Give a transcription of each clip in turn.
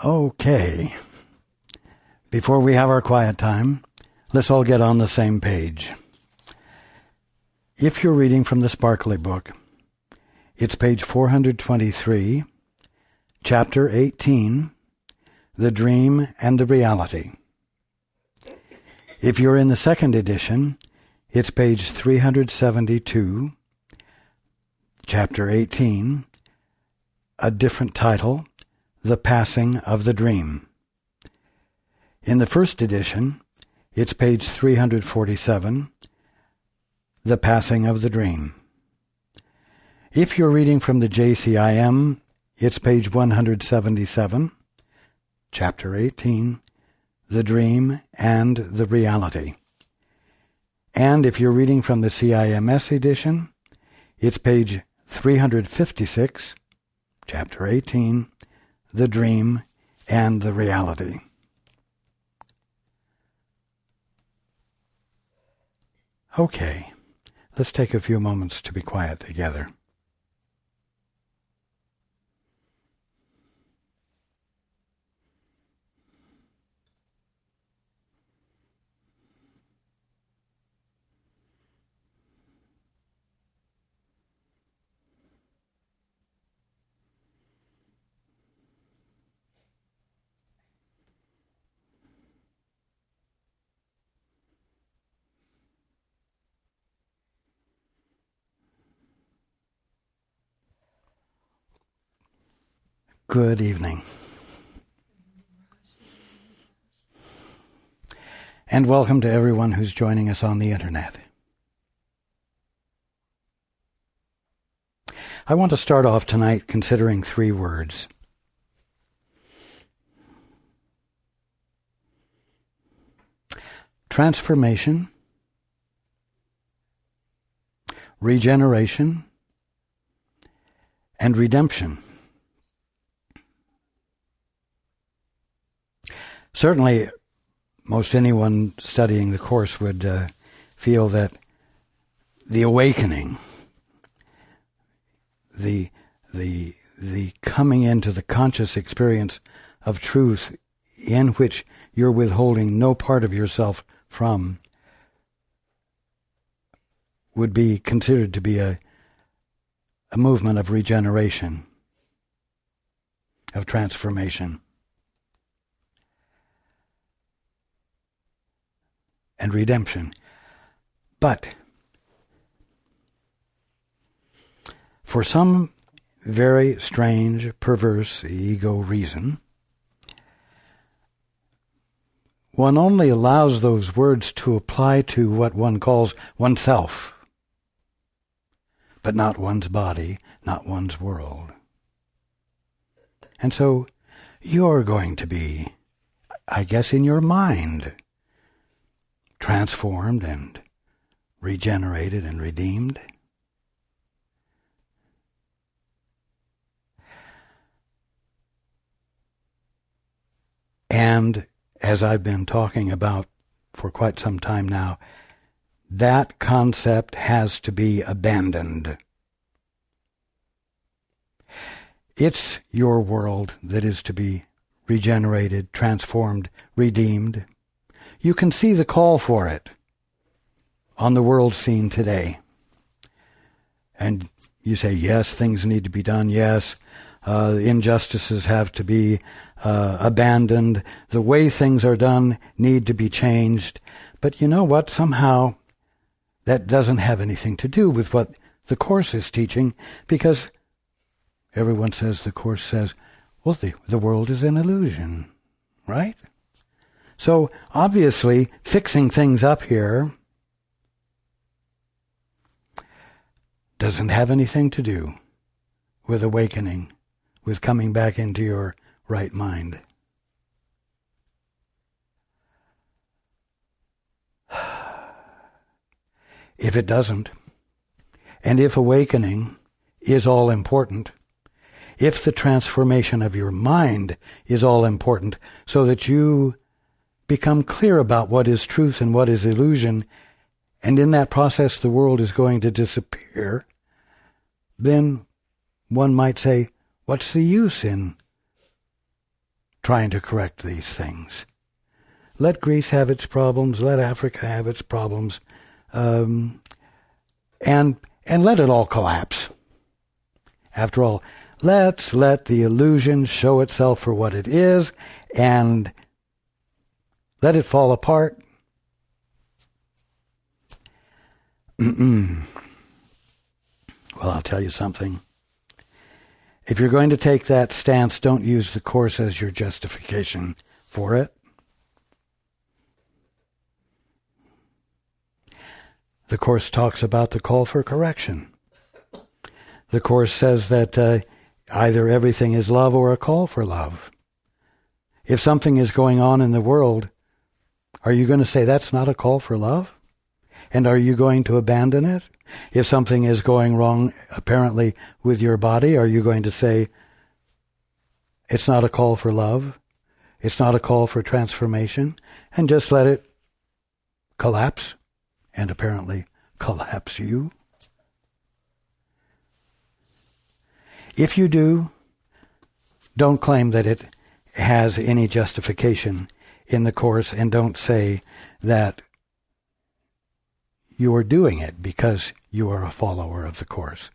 Okay. Before we have our quiet time, let's all get on the same page. If you're reading from the Sparkly Book, it's page 423, chapter 18, The Dream and the Reality. If you're in the second edition, it's page 372, chapter 18, a different title, The Passing of the Dream. In the first edition, it's page 347, The Passing of the Dream. If you're reading from the JCIM, it's page 177, chapter 18, The Dream and the Reality. And if you're reading from the CIMS edition, it's page 356, chapter 18, The Dream and the Reality. Okay, let's take a few moments to be quiet together. Good evening. And welcome to everyone who's joining us on the internet. I want to start off tonight considering three words. Transformation, regeneration, and redemption. Certainly, most anyone studying the Course would feel that the awakening, the coming into the conscious experience of truth in which you're withholding no part of yourself from, would be considered to be a movement of regeneration, of transformation. And redemption. But for some very strange, perverse ego reason, one only allows those words to apply to what one calls oneself, but not one's body, not one's world. And so you're going to be, I guess, in your mind, transformed and regenerated and redeemed. And as I've been talking about for quite some time now, that concept has to be abandoned. It's your world that is to be regenerated, transformed, redeemed. You can see the call for it on the world scene today. And you say, yes, things need to be done. Yes, injustices have to be abandoned. The way things are done need to be changed. But you know what? Somehow that doesn't have anything to do with what the Course is teaching, because everyone says, the Course says, well, the world is an illusion, right? So, obviously, fixing things up here doesn't have anything to do with awakening, with coming back into your right mind. If it doesn't, and if awakening is all important, if the transformation of your mind is all important, so that you become clear about what is truth and what is illusion, and in that process the world is going to disappear, then one might say, what's the use in trying to correct these things. Let Greece have its problems, let Africa have its problems, and let it all collapse. After all, let's let the illusion show itself for what it is, and let it fall apart. Well, I'll tell you something. If you're going to take that stance, don't use the Course as your justification for it. The Course talks about the call for correction. The Course says that either everything is love or a call for love. If something is going on in the world, are you going to say that's not a call for love? And are you going to abandon it? If something is going wrong, apparently, with your body, are you going to say it's not a call for love? It's not a call for transformation? And just let it collapse, and apparently collapse you? If you do, don't claim that it has any justification in the Course, and don't say that you are doing it because you are a follower of the Course.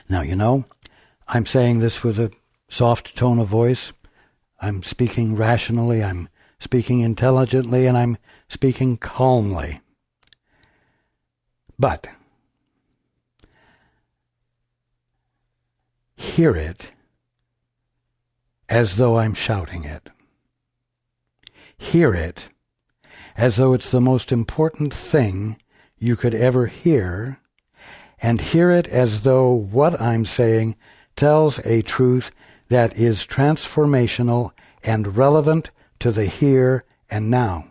Now, I'm saying this with a soft tone of voice. I'm speaking rationally, I'm speaking intelligently, and I'm speaking calmly. But hear it as though I'm shouting it. Hear it as though it's the most important thing you could ever hear, and hear it as though what I'm saying tells a truth that is transformational and relevant to the here and now.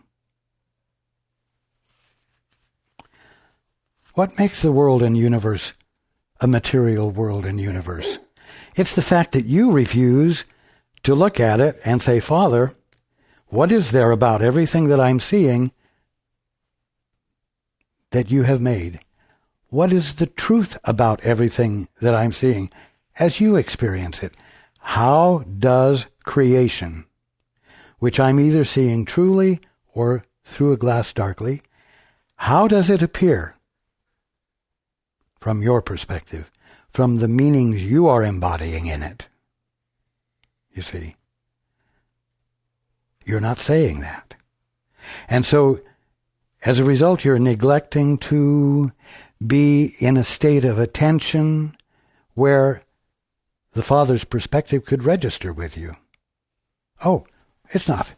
What makes the world and universe a material world and universe? It's the fact that you refuse to look at it and say, Father, what is there about everything that I'm seeing that you have made? What is the truth about everything that I'm seeing as you experience it? How does creation, which I'm either seeing truly or through a glass darkly, how does it appear from your perspective, from the meanings you are embodying in it? You see, you're not saying that. And so, as a result, you're neglecting to be in a state of attention where the Father's perspective could register with you. Oh, it's not.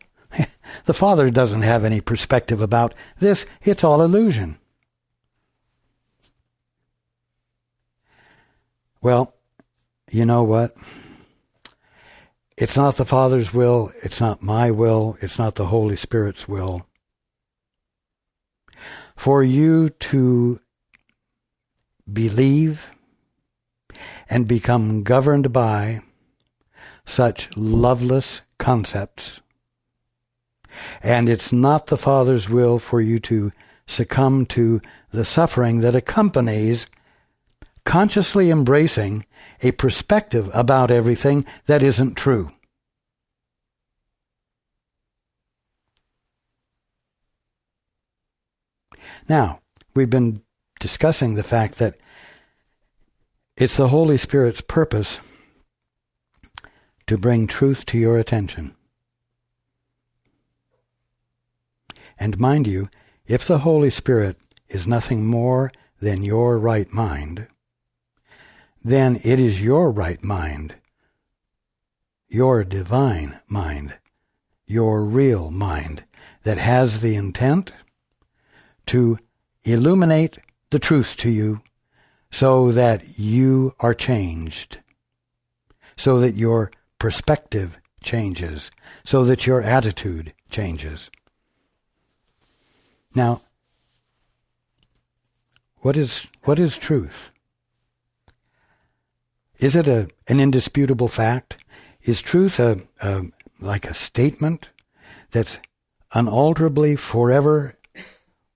The Father doesn't have any perspective about this. It's all illusion. Well, you know what? It's not the Father's will. It's not my will. It's not the Holy Spirit's will for you to believe and become governed by such loveless concepts. And it's not the Father's will for you to succumb to the suffering that accompanies consciously embracing a perspective about everything that isn't true. Now, we've been discussing the fact that it's the Holy Spirit's purpose to bring truth to your attention. And mind you, if the Holy Spirit is nothing more than your right mind, then it is your right mind, your divine mind, your real mind, that has the intent to illuminate the truth to you so that you are changed, so that your perspective changes, so that your attitude changes. Now, what is truth? Is it an indisputable fact? Is truth like a statement that's unalterably forever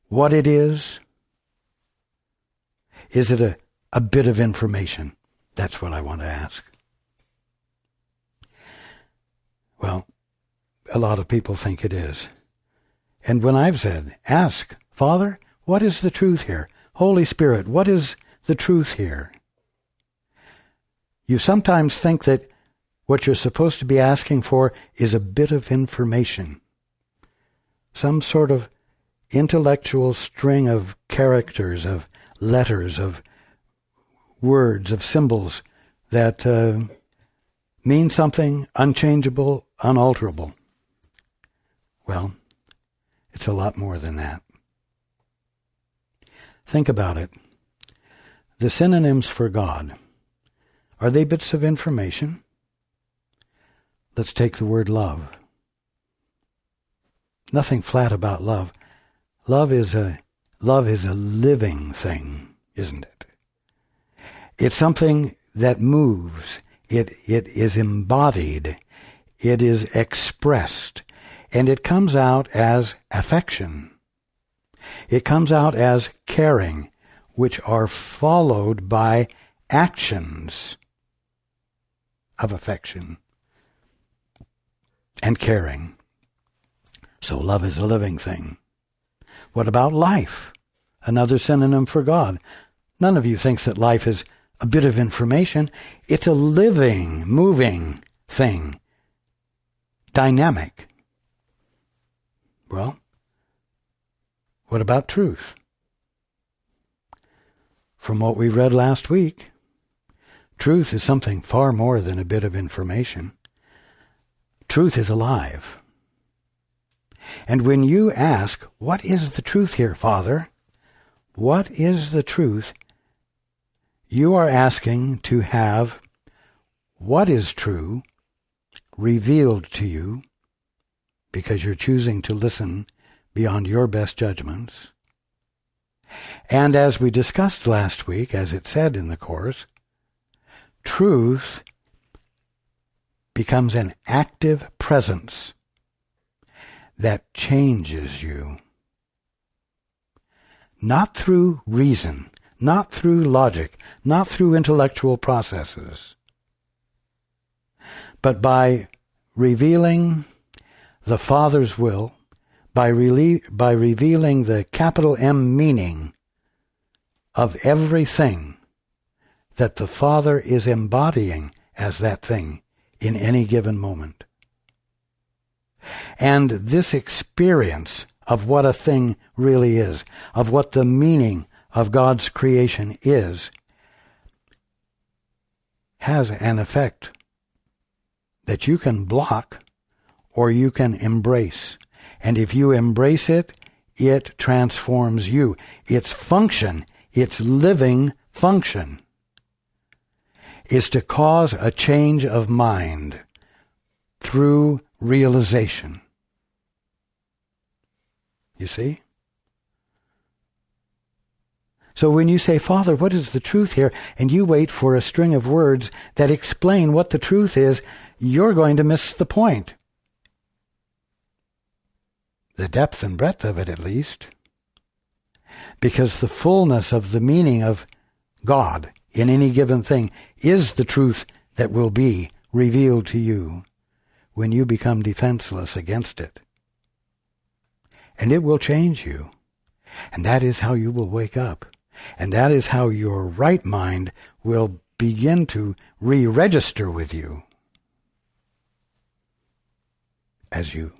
what it is? Is it a bit of information? That's what I want to ask. Well, a lot of people think it is. And when I've said, ask, Father, what is the truth here? Holy Spirit, what is the truth here? You sometimes think that what you're supposed to be asking for is a bit of information, some sort of intellectual string of characters, of letters, of words, of symbols that mean something unchangeable, unalterable. Well, it's a lot more than that. Think about it. The synonyms for God, are they bits of information? Let's take the word love. Nothing flat about love. Love is a living thing, isn't it? It's something that moves. It is embodied. It is expressed. And it comes out as affection. It comes out as caring, which are followed by actions of affection and caring. So love is a living thing. What about life? Another synonym for God. None of you thinks that life is a bit of information. It's a living, moving thing. Dynamic. Well, what about truth? From what we read last week, truth is something far more than a bit of information. Truth is alive. And when you ask, what is the truth here, Father? What is the truth? You are asking to have what is true revealed to you, because you're choosing to listen beyond your best judgments. And as we discussed last week, as it said in the course, truth becomes an active presence that changes you. Not through reason, not through logic, not through intellectual processes, but by revealing the Father's will, by revealing the capital M meaning of everything that the Father is embodying as that thing in any given moment. And this experience of what a thing really is, of what the meaning of God's creation is, has an effect that you can block or you can embrace. And if you embrace it, it transforms you. Its function, its living function, is to cause a change of mind through realization. You see? So when you say, Father, what is the truth here? And you wait for a string of words that explain what the truth is, you're going to miss the point. The depth and breadth of it, at least. Because the fullness of the meaning of God in any given thing is the truth that will be revealed to you when you become defenseless against it. And it will change you. And that is how you will wake up. And that is how your right mind will begin to re-register with you as you.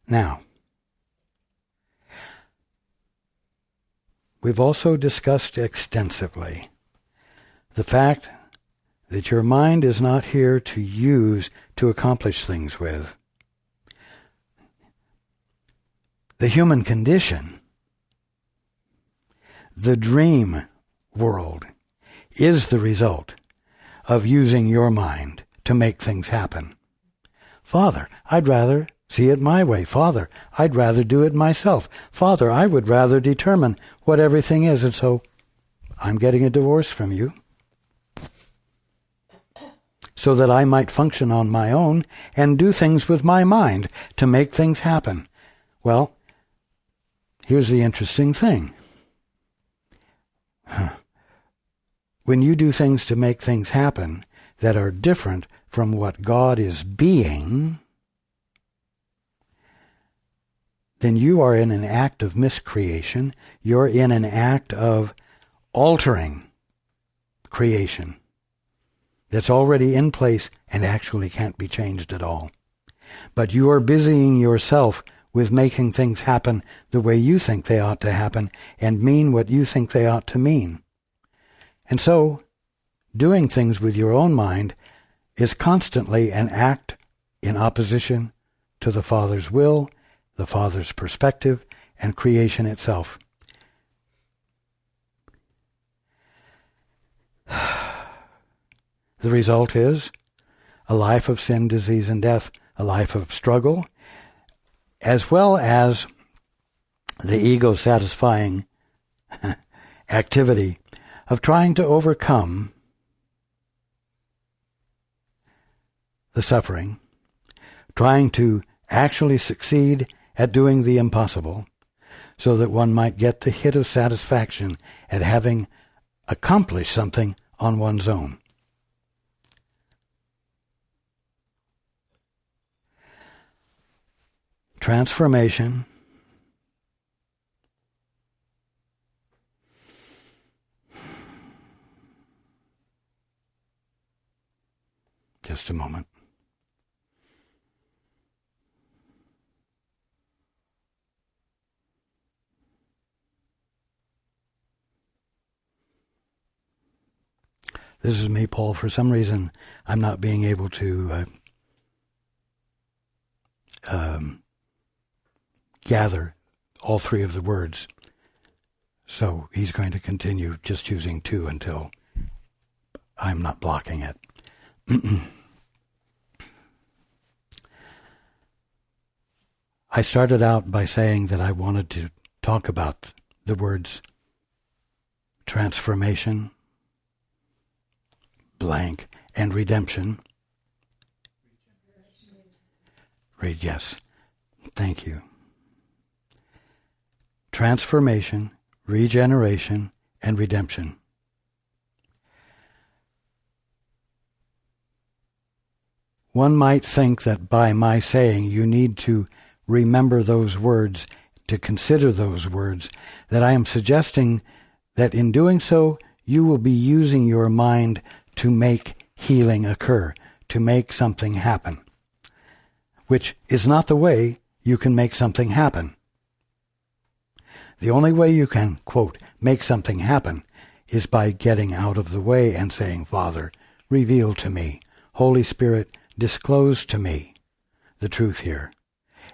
Now, we've also discussed extensively the fact that your mind is not here to use to accomplish things with. The human condition, the dream world, is the result of using your mind to make things happen. Father, I'd rather see it my way. Father, I'd rather do it myself. Father, I would rather determine what everything is, and so I'm getting a divorce from you. so that I might function on my own and do things with my mind to make things happen. Well, here's the interesting thing. When you do things to make things happen that are different from what God is being, then you are in an act of miscreation. You're in an act of altering creation that's already in place and actually can't be changed at all. But you are busying yourself with making things happen the way you think they ought to happen and mean what you think they ought to mean. And so, doing things with your own mind is constantly an act in opposition to the Father's will, the Father's perspective, and creation itself. The result is a life of sin, disease, and death, a life of struggle, as well as the ego-satisfying activity of trying to overcome the suffering, trying to actually succeed at doing the impossible, so that one might get the hit of satisfaction at having accomplished something on one's own. Transformation just a moment. This is me, Paul. For some reason, I'm not being able to gather all three of the words. So he's going to continue just using two until I'm not blocking it. I started out by saying that I wanted to talk about the words transformation, blank, and redemption. Yes, thank you. Transformation, regeneration, and redemption. One might think that by my saying you need to remember those words, to consider those words, that I am suggesting that in doing so, you will be using your mind to make healing occur, to make something happen, which is not the way you can make something happen. The only way you can, quote, make something happen is by getting out of the way and saying, Father, reveal to me, Holy Spirit, disclose to me the truth here,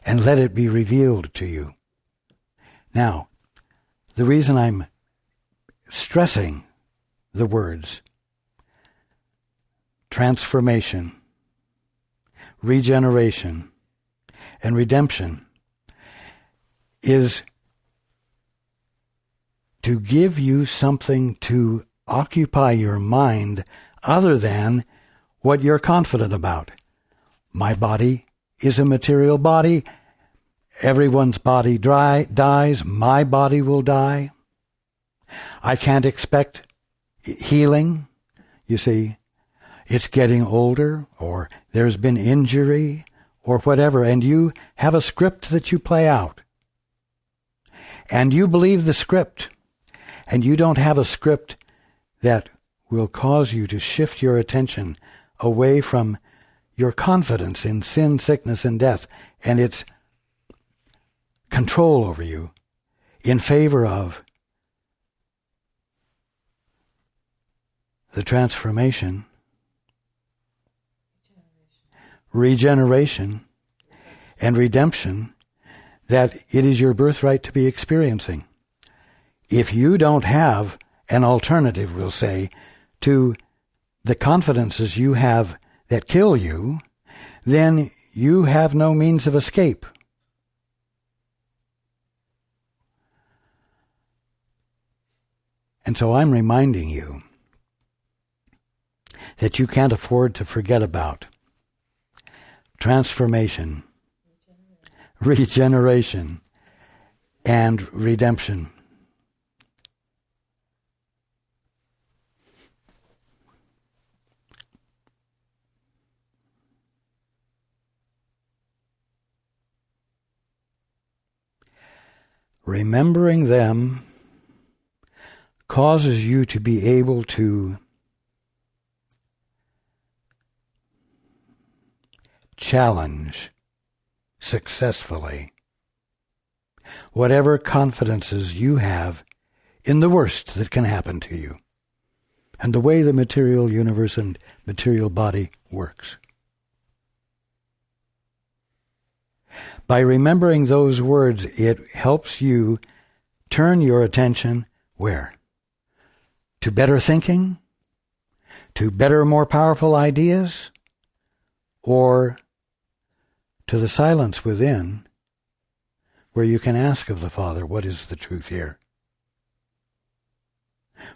and let it be revealed to you. Now, the reason I'm stressing the words transformation, regeneration, and redemption is to give you something to occupy your mind other than what you're confident about. My body is a material body. Everyone's body dies. My body will die. I can't expect healing. You see, it's getting older, or there's been injury, or whatever, and you have a script that you play out. And you believe the script, and you don't have a script that will cause you to shift your attention away from your confidence in sin, sickness, and death, and its control over you, in favor of the transformation, regeneration, and redemption that it is your birthright to be experiencing. If you don't have an alternative, we'll say, to the confidences you have that kill you, then you have no means of escape. And so I'm reminding you that you can't afford to forget about. Transformation, regeneration, and redemption. Remembering them causes you to be able to challenge successfully whatever confidences you have in the worst that can happen to you and the way the material universe and material body works. By remembering those words, it helps you turn your attention where? To better thinking? To better, more powerful ideas? Or to the silence within, where you can ask of the Father, what is the truth here?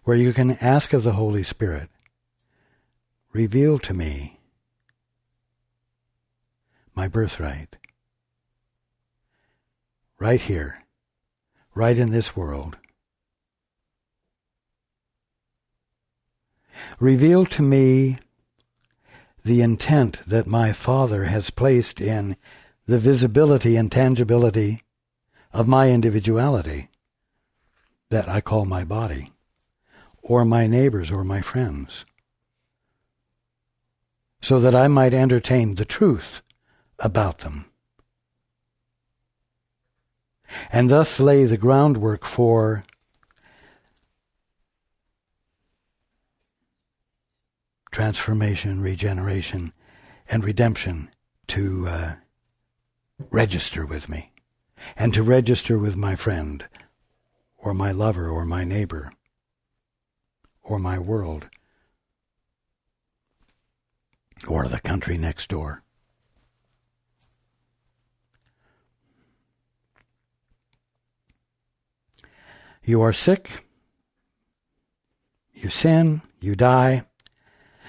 Where you can ask of the Holy Spirit, reveal to me my birthright. Right here, right in this world. Reveal to me the intent that my Father has placed in the visibility and tangibility of my individuality that I call my body, or my neighbors or my friends, so that I might entertain the truth about them, and thus lay the groundwork for transformation, regeneration, and redemption to register with me, and to register with my friend, or my lover, or my neighbor, or my world, or the country next door. You are sick, you sin, you die,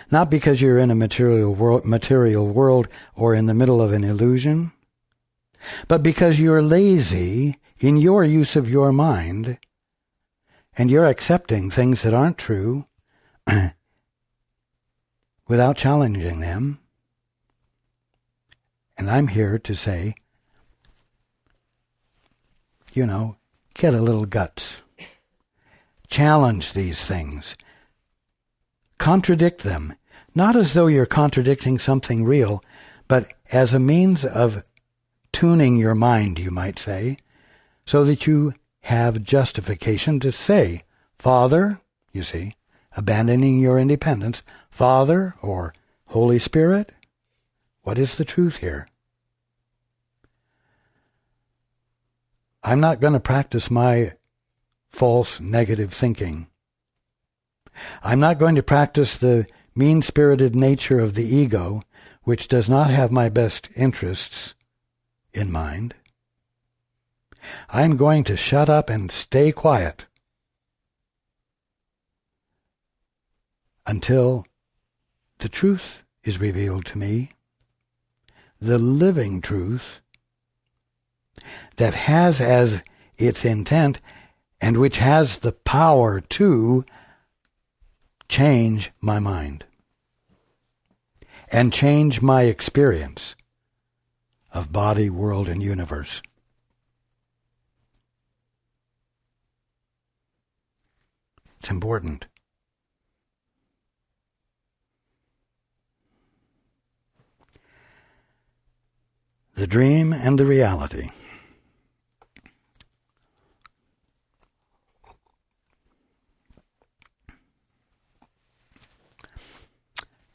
not because you're in a material world or in the middle of an illusion, but because you're lazy in your use of your mind, and you're accepting things that aren't true without challenging them. And I'm here to say, get a little guts. Challenge these things. Contradict them, not as though you're contradicting something real, but as a means of tuning your mind, you might say, so that you have justification to say, Father, you see, abandoning your independence, Father or Holy Spirit, what is the truth here? I'm not going to practice my false negative thinking. I'm not going to practice the mean-spirited nature of the ego, which does not have my best interests in mind. I'm going to shut up and stay quiet until the truth is revealed to me, the living truth that has as its intent and which has the power to change my mind and change my experience of body, world, and universe. It's important. The dream and the reality.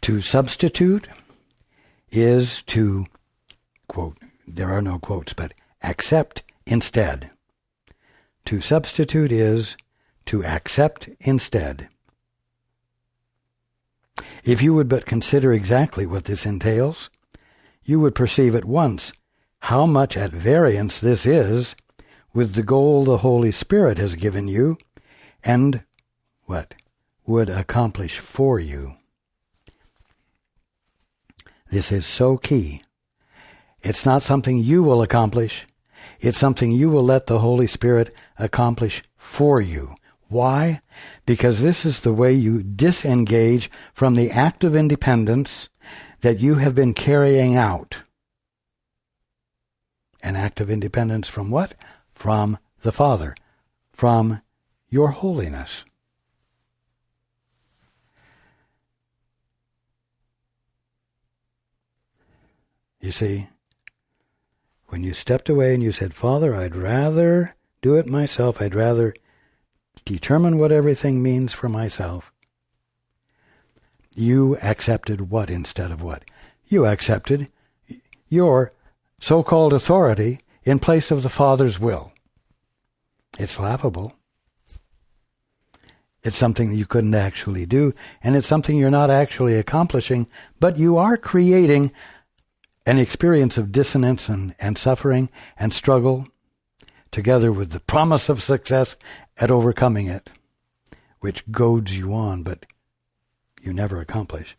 To substitute is to, quote, there are no quotes, but accept instead. To substitute is to accept instead. If you would but consider exactly what this entails, you would perceive at once how much at variance this is with the goal the Holy Spirit has given you and what would accomplish for you. This is so key. It's not something you will accomplish. It's something you will let the Holy Spirit accomplish for you. Why? Because this is the way you disengage from the act of independence that you have been carrying out. An act of independence from what? From the Father, from your holiness. You see, when you stepped away and you said, Father, I'd rather do it myself, I'd rather determine what everything means for myself, you accepted what instead of what? You accepted your so-called authority in place of the Father's will. It's laughable. It's something that you couldn't actually do, and it's something you're not actually accomplishing, but you are creating an experience of dissonance and suffering and struggle, together with the promise of success at overcoming it, which goads you on, but you never accomplish.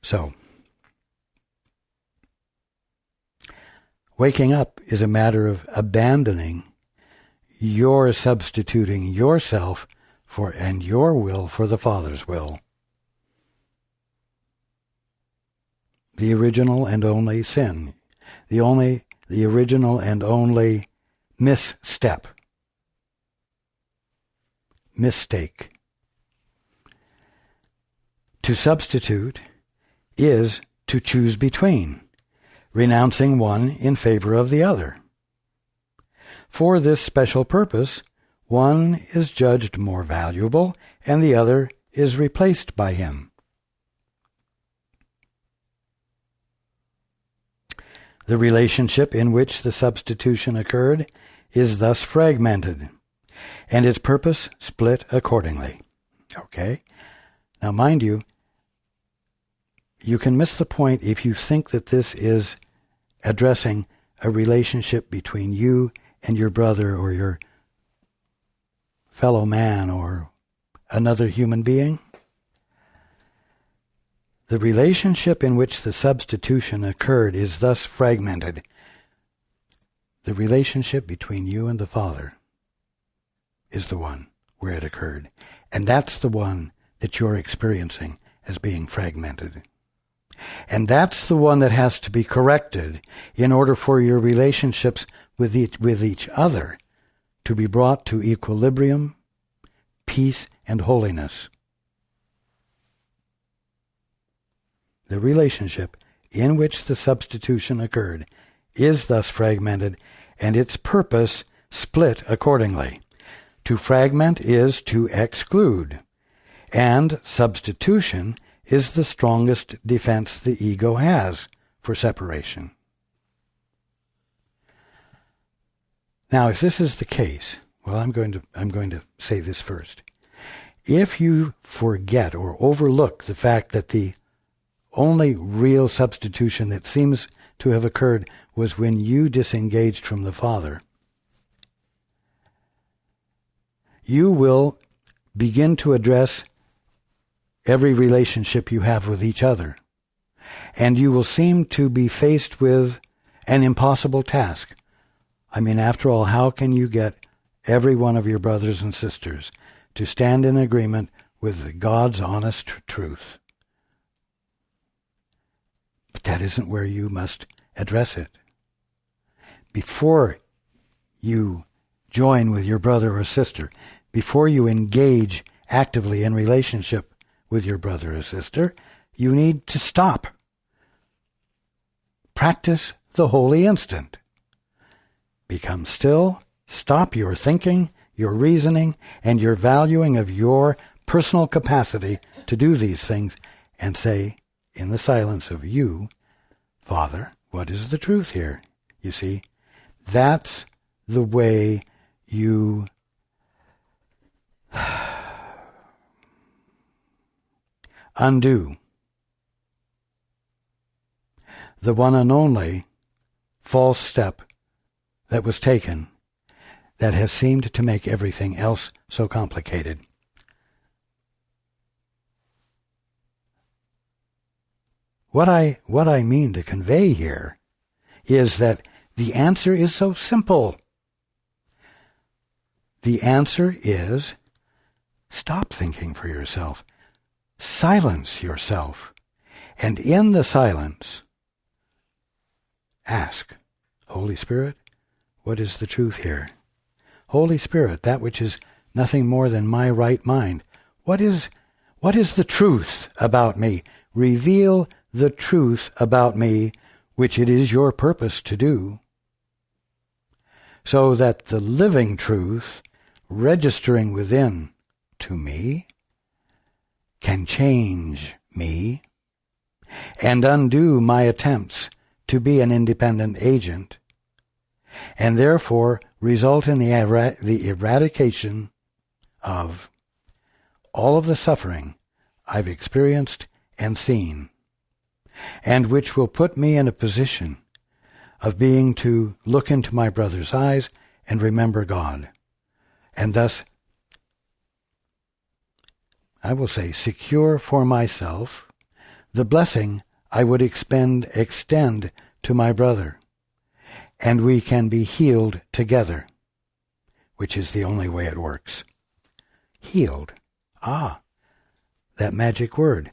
So, waking up is a matter of abandoning your substituting yourself for and your will for the Father's will. The original and only sin, the original and only misstep, mistake. To substitute is to choose between, renouncing one in favor of the other. For this special purpose, one is judged more valuable and the other is replaced by him. The relationship in which the substitution occurred is thus fragmented, and its purpose split accordingly. Okay? Now, mind you, you can miss the point if you think that this is addressing a relationship between you and your brother or your fellow man or another human being. The relationship in which the substitution occurred is thus fragmented. The relationship between you and the Father is the one where it occurred. And that's the one that you're experiencing as being fragmented. And that's the one that has to be corrected in order for your relationships with each other to be brought to equilibrium, peace, and holiness. The relationship in which the substitution occurred is thus fragmented, and its purpose split accordingly. To fragment is to exclude, and substitution is the strongest defense the ego has for separation. Now, if this is the case, well, I'm going to say this first. If you forget or overlook the fact that the only real substitution that seems to have occurred was when you disengaged from the Father, you will begin to address every relationship you have with each other, and you will seem to be faced with an impossible task. I mean, after all, how can you get every one of your brothers and sisters to stand in agreement with God's honest truth? But that isn't where you must address it. Before you join with your brother or sister, before you engage actively in relationship with your brother or sister, you need to stop. Practice the holy instant. Become still, stop your thinking, your reasoning, and your valuing of your personal capacity to do these things, and say, in the silence of you, Father, what is the truth here? You see, that's the way you undo the one and only false step that was taken that has seemed to make everything else so complicated. what I mean to convey here is that the answer is so simple. The answer is stop thinking for yourself. Silence yourself. And in the silence, ask, Holy Spirit, what is the truth here? Holy Spirit, that which is nothing more than my right mind, what is the truth about me? Reveal the truth about me, which it is your purpose to do, so that the living truth registering within to me can change me and undo my attempts to be an independent agent, and therefore result in the eradication of all of the suffering I've experienced and seen, and which will put me in a position of being to look into my brother's eyes and remember God, and thus, I will say, secure for myself the blessing I would extend to my brother, and we can be healed together, which is the only way it works. Healed. Ah, that magic word.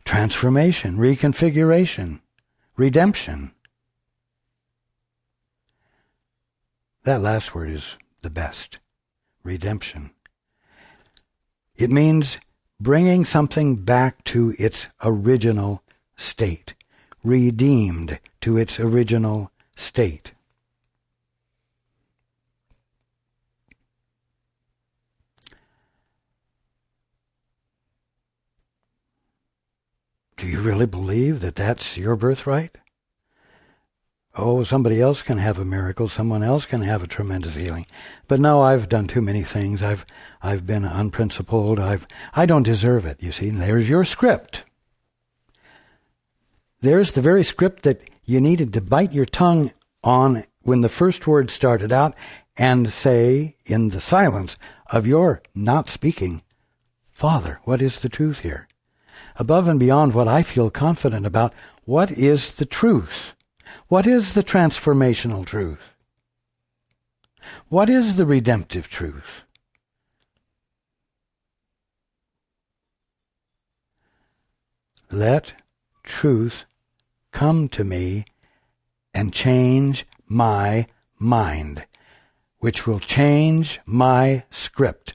Transformation, reconfiguration, redemption. That last word is the best. Redemption. It means bringing something back to its original state, redeemed to its original state. Do you really believe that that's your birthright? Oh, somebody else can have a miracle. Someone else can have a tremendous healing. But no, I've done too many things. I've been unprincipled. I don't deserve it, you see. There's your script. There's the very script that you needed to bite your tongue on when the first word started out and say, in the silence of your not speaking, Father, what is the truth here? Above and beyond what I feel confident about, what is the truth? What is the transformational truth? What is the redemptive truth? Let truth come to me and change my mind, which will change my script.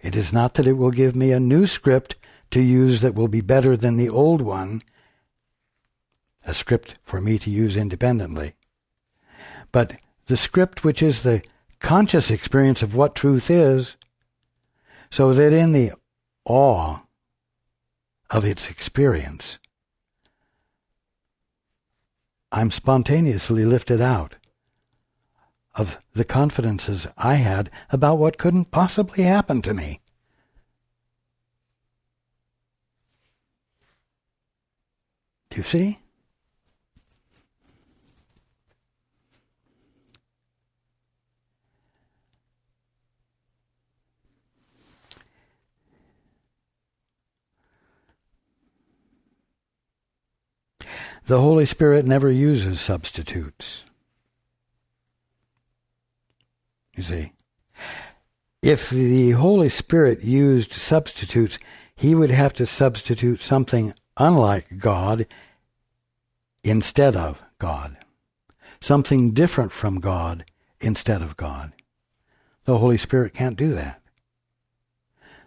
It is not that it will give me a new script to use that will be better than the old one, a script for me to use independently, but the script which is the conscious experience of what truth is, so that in the awe of its experience, I'm spontaneously lifted out of the confidences I had about what couldn't possibly happen to me. Do you see? The Holy Spirit never uses substitutes. You see, if the Holy Spirit used substitutes, he would have to substitute something unlike God instead of God, something different from God instead of God. The Holy Spirit can't do that.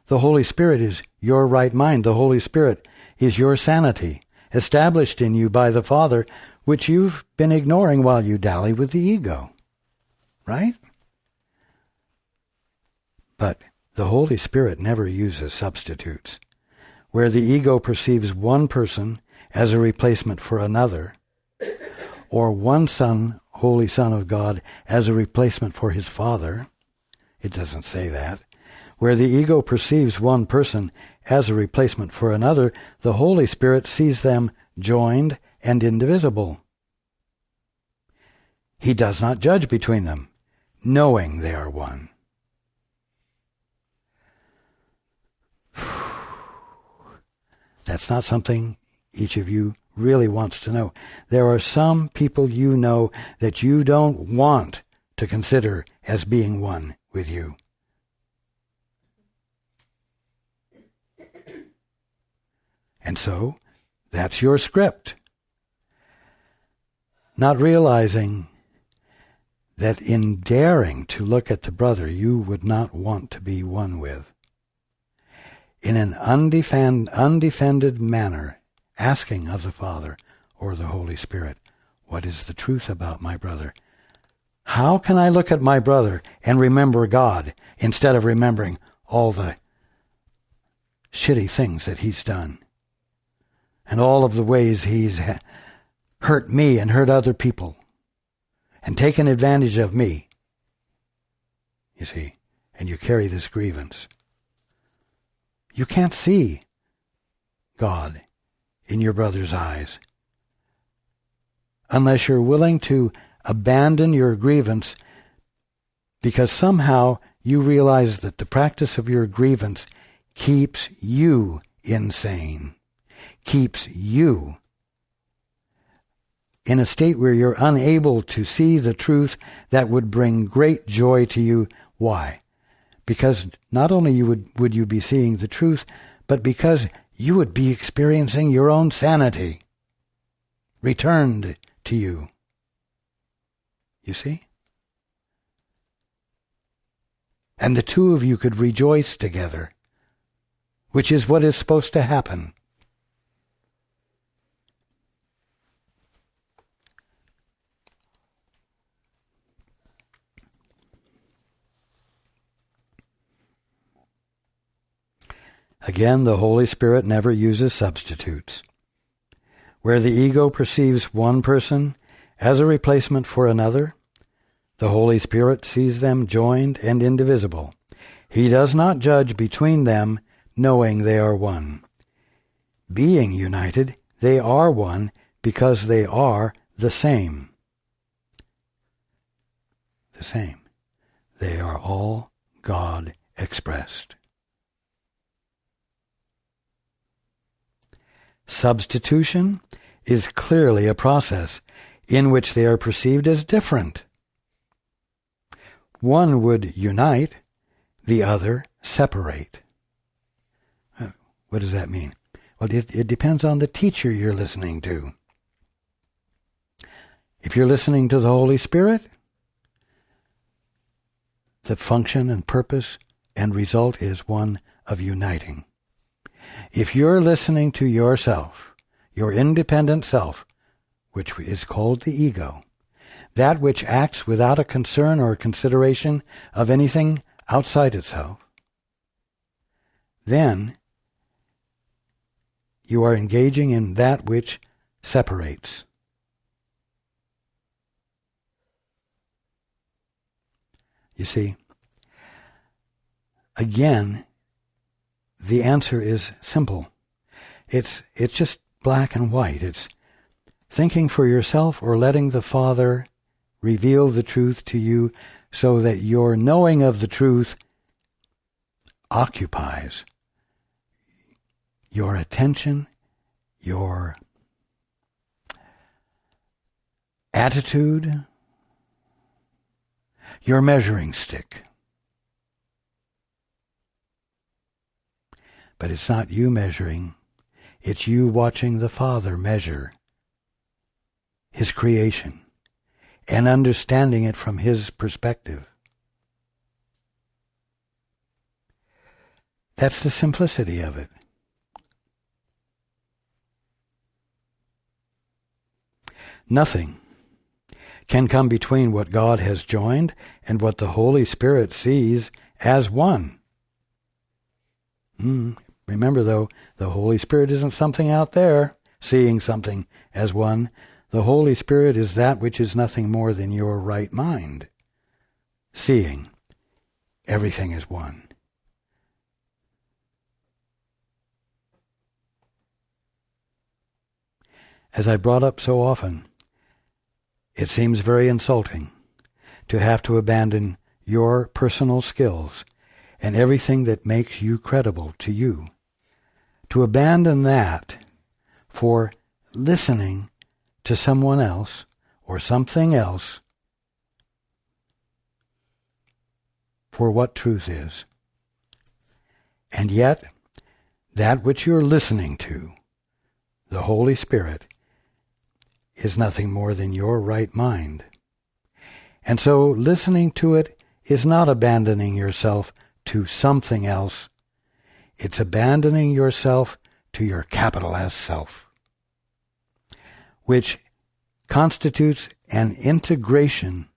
The Holy Spirit is your right mind. The Holy Spirit is your sanity, established in you by the Father, which you've been ignoring while you dally with the ego. Right? But the Holy Spirit never uses substitutes. Where the ego perceives one person as a replacement for another, or one Son, Holy Son of God, as a replacement for his Father, it doesn't say that. Where the ego perceives one person as a replacement for another, the Holy Spirit sees them joined and indivisible. He does not judge between them, knowing they are one. That's not something each of you really wants to know. There are some people you know that you don't want to consider as being one with you. And so, that's your script. Not realizing that in daring to look at the brother you would not want to be one with, in an undefended manner, asking of the Father or the Holy Spirit, what is the truth about my brother? How can I look at my brother and remember God instead of remembering all the shitty things that he's done and all of the ways he's hurt me and hurt other people and taken advantage of me? You see, and you carry this grievance. You can't see God in your brother's eyes unless you're willing to abandon your grievance, because somehow you realize that the practice of your grievance keeps you insane, keeps you in a state where you're unable to see the truth that would bring great joy to you. Why? Because not only would you be seeing the truth, but because you would be experiencing your own sanity returned to you. You see? And the two of you could rejoice together, which is what is supposed to happen. Again, the Holy Spirit never uses substitutes. Where the ego perceives one person as a replacement for another, the Holy Spirit sees them joined and indivisible. He does not judge between them, knowing they are one. Being united, they are one because they are the same. The same. They are all God expressed. Substitution is clearly a process in which they are perceived as different. One would unite, the other separate. What does that mean? Well, it depends on the teacher you're listening to. If you're listening to the Holy Spirit, the function and purpose and result is one of uniting. If you're listening to yourself, your independent self, which is called the ego, that which acts without a concern or consideration of anything outside itself, then you are engaging in that which separates. You see, again, the answer is simple. It's just black and white. It's thinking for yourself or letting the Father reveal the truth to you so that your knowing of the truth occupies your attention, your attitude, your measuring stick. But it's not you measuring, it's you watching the Father measure His creation and understanding it from His perspective. That's the simplicity of it. Nothing can come between what God has joined and what the Holy Spirit sees as one. Remember, though, the Holy Spirit isn't something out there seeing something as one. The Holy Spirit is that which is nothing more than your right mind, seeing everything as one. As I brought up so often, it seems very insulting to have to abandon your personal skills and everything that makes you credible to you, to abandon that for listening to someone else or something else for what truth is. And yet, that which you're listening to, the Holy Spirit, is nothing more than your right mind. And so listening to it is not abandoning yourself to something else. It's abandoning yourself to your capital S self, which constitutes an integration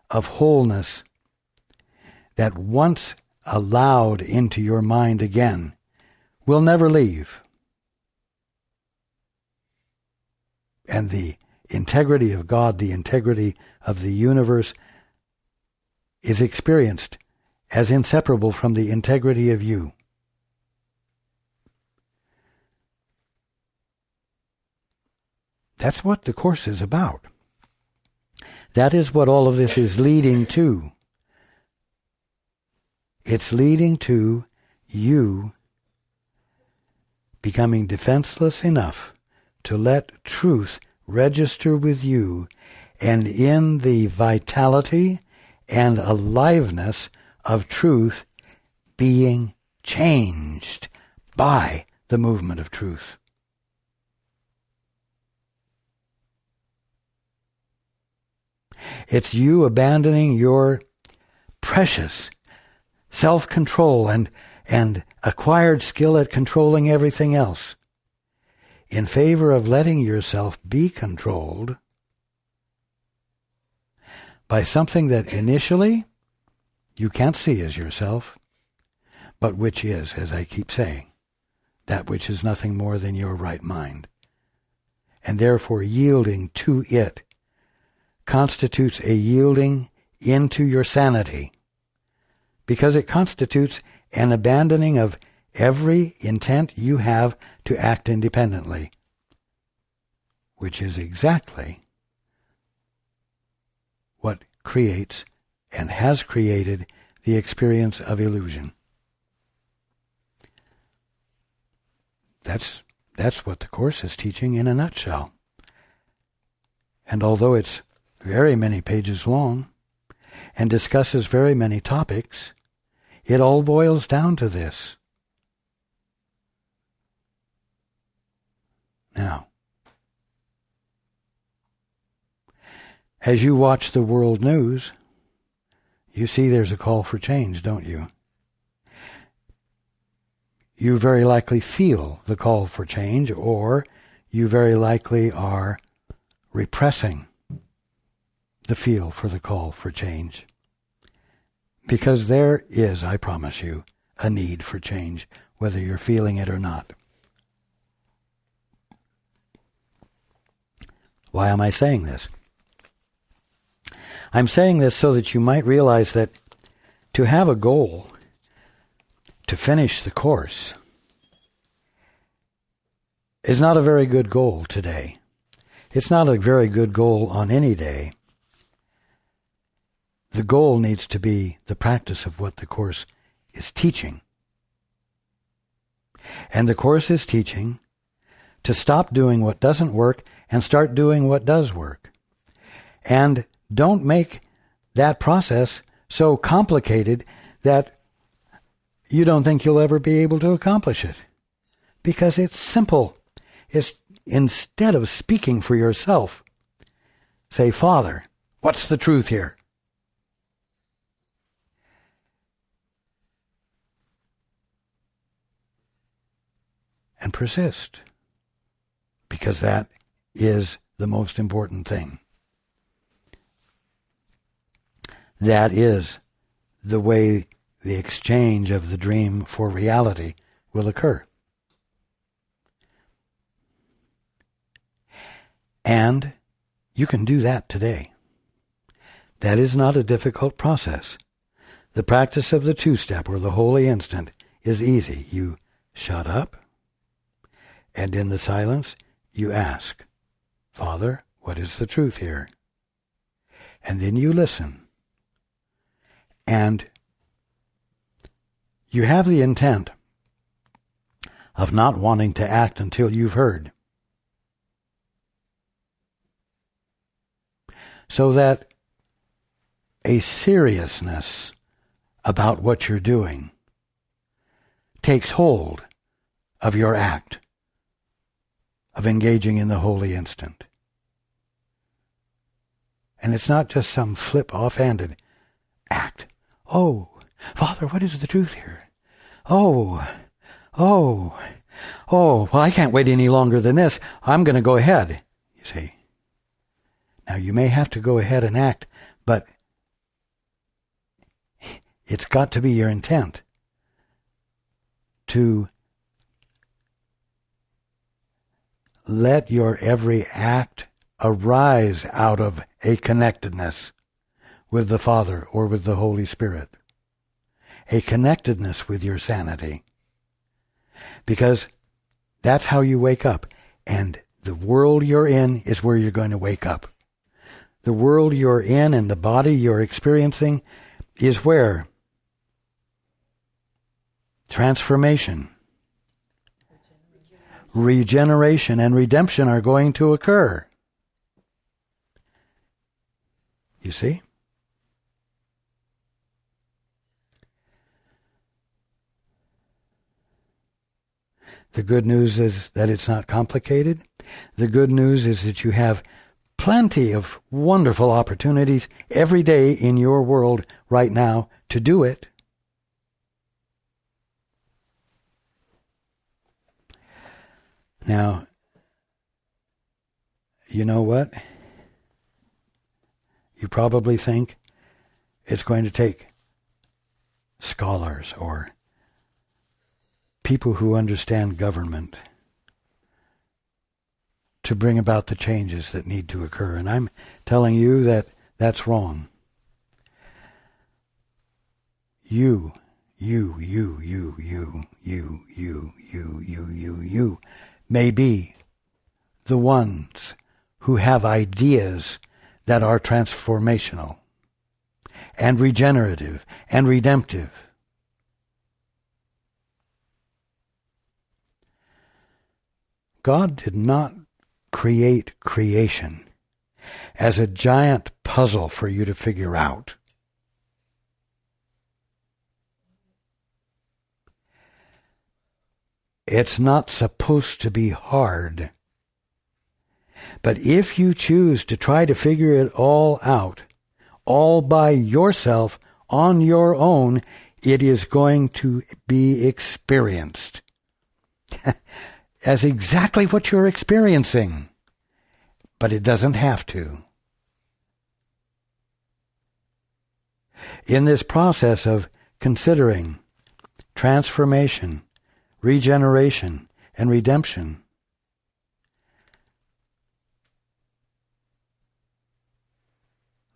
of wholeness that once allowed into your mind again will never leave. And the integrity of God, the integrity of the universe, is experienced as inseparable from the integrity of you. That's what the Course is about. That is what all of this is leading to. It's leading to you becoming defenseless enough to let truth register with you, and in the vitality and aliveness of truth being changed by the movement of truth. It's you abandoning your precious self-control and acquired skill at controlling everything else in favor of letting yourself be controlled by something that initially you can't see as yourself, but which is, as I keep saying, that which is nothing more than your right mind. And therefore yielding to it constitutes a yielding into your sanity, because it constitutes an abandoning of every intent you have to act independently, which is exactly what creates and has created the experience of illusion. That's what the Course is teaching in a nutshell. And although it's very many pages long and discusses very many topics, it all boils down to this. Now, as you watch the world news, you see there's a call for change, don't you? You very likely feel the call for change, or you very likely are repressing the feel for the call for change. Because there is, I promise you, a need for change, whether you're feeling it or not. Why am I saying this? I'm saying this so that you might realize that to have a goal, to finish the Course, is not a very good goal today. It's not a very good goal on any day. The goal needs to be the practice of what the Course is teaching. And the Course is teaching to stop doing what doesn't work and start doing what does work. And don't make that process so complicated that you don't think you'll ever be able to accomplish it. Because it's simple. It's, instead of speaking for yourself, say, Father, what's the truth here? And persist, because that is the most important thing. That is the way the exchange of the dream for reality will occur. And you can do that today. That is not a difficult process. The practice of the two-step or the holy instant is easy. You shut up, and in the silence, you ask, Father, what is the truth here? And then you listen. And you have the intent of not wanting to act until you've heard. So that a seriousness about what you're doing takes hold of your act of engaging in the holy instant. And it's not just some flip offhanded act. Oh, Father, what is the truth here? Oh, well, I can't wait any longer than this. I'm going to go ahead, you see. Now, you may have to go ahead and act, but it's got to be your intent to let your every act arise out of a connectedness with the Father or with the Holy Spirit. A connectedness with your sanity. Because that's how you wake up. And the world you're in is where you're going to wake up. The world you're in and the body you're experiencing is where transformation, regeneration, and redemption are going to occur. You see? The good news is that it's not complicated. The good news is that you have plenty of wonderful opportunities every day in your world right now to do it. Now, you know what? You probably think it's going to take scholars or people who understand government to bring about the changes that need to occur. And I'm telling you that that's wrong. You may be the ones who have ideas that are transformational and regenerative and redemptive. God did not create creation as a giant puzzle for you to figure out. It's not supposed to be hard. But if you choose to try to figure it all out, all by yourself, on your own, it is going to be experienced as exactly what you're experiencing. But it doesn't have to. In this process of considering transformation, regeneration, and redemption,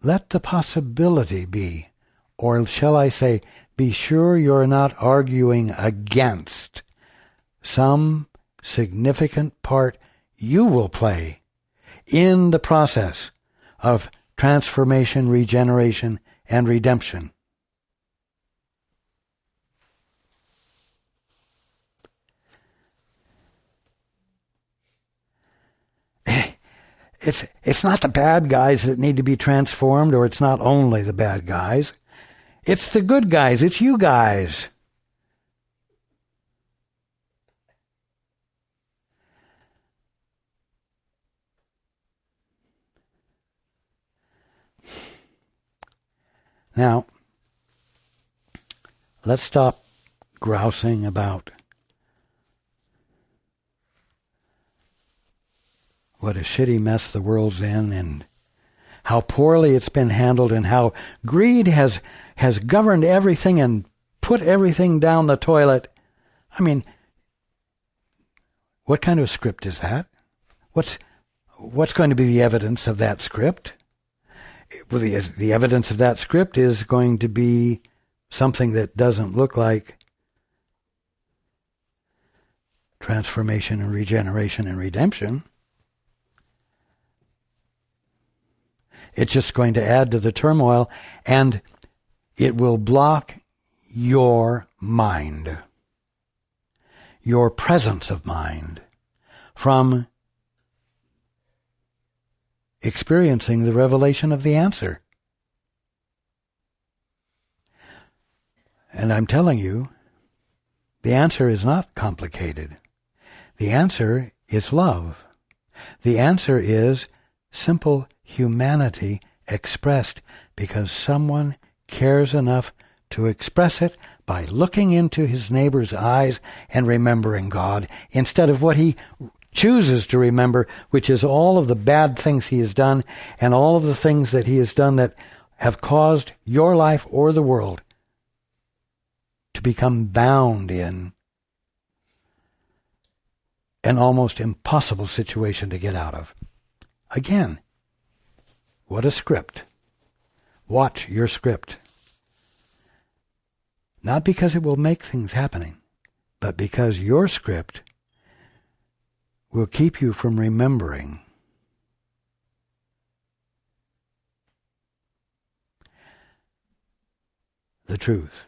let the possibility be, or shall I say, be sure you're not arguing against some significant part you will play in the process of transformation, regeneration, and redemption. It's not the bad guys that need to be transformed, or it's not only the bad guys. It's the good guys. It's you guys. Now, let's stop grousing about what a shitty mess the world's in and how poorly it's been handled and how greed has governed everything and put everything down the toilet. I mean, what kind of script is that? What's going to be the evidence of that script? Well, the evidence of that script is going to be something that doesn't look like transformation and regeneration and redemption. It's just going to add to the turmoil, and it will block your mind. your presence of mind from experiencing the revelation of the answer. And I'm telling you, the answer is not complicated. The answer is love. The answer is simple humanity expressed because someone cares enough to express it by looking into his neighbor's eyes and remembering God instead of what he chooses to remember, which is all of the bad things he has done and all of the things that he has done that have caused your life or the world to become bound in an almost impossible situation to get out of. Again, what a script. Watch your script. Not because it will make things happening, but because your script will keep you from remembering the truth.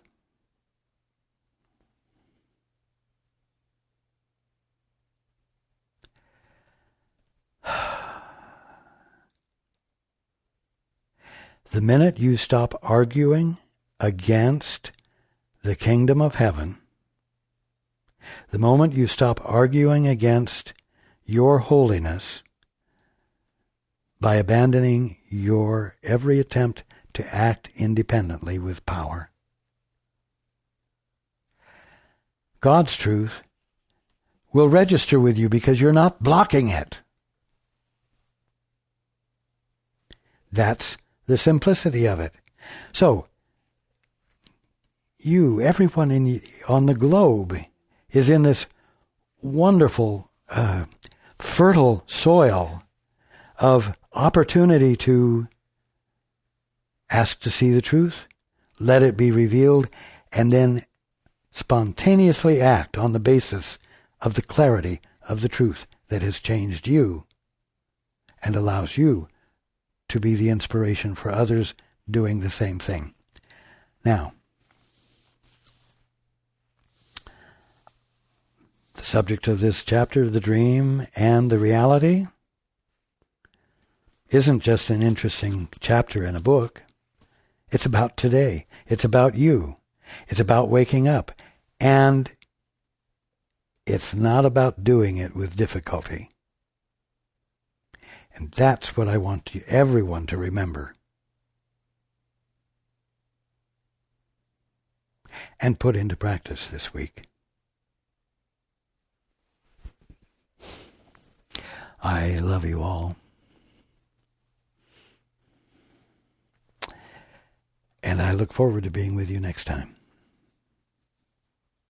The minute you stop arguing against the kingdom of heaven, the moment you stop arguing against your holiness by abandoning your every attempt to act independently with power, God's truth will register with you because you're not blocking it. That's the simplicity of it. So, everyone on the globe is in this wonderful, fertile soil of opportunity to ask to see the truth, let it be revealed, and then spontaneously act on the basis of the clarity of the truth that has changed you and allows you to be the inspiration for others doing the same thing. Now, the subject of this chapter, the dream and the reality, isn't just an interesting chapter in a book. It's about today. It's about you. It's about waking up. And it's not about doing it with difficulty. And that's what I want everyone to remember. And put into practice this week. I love you all. And I look forward to being with you next time.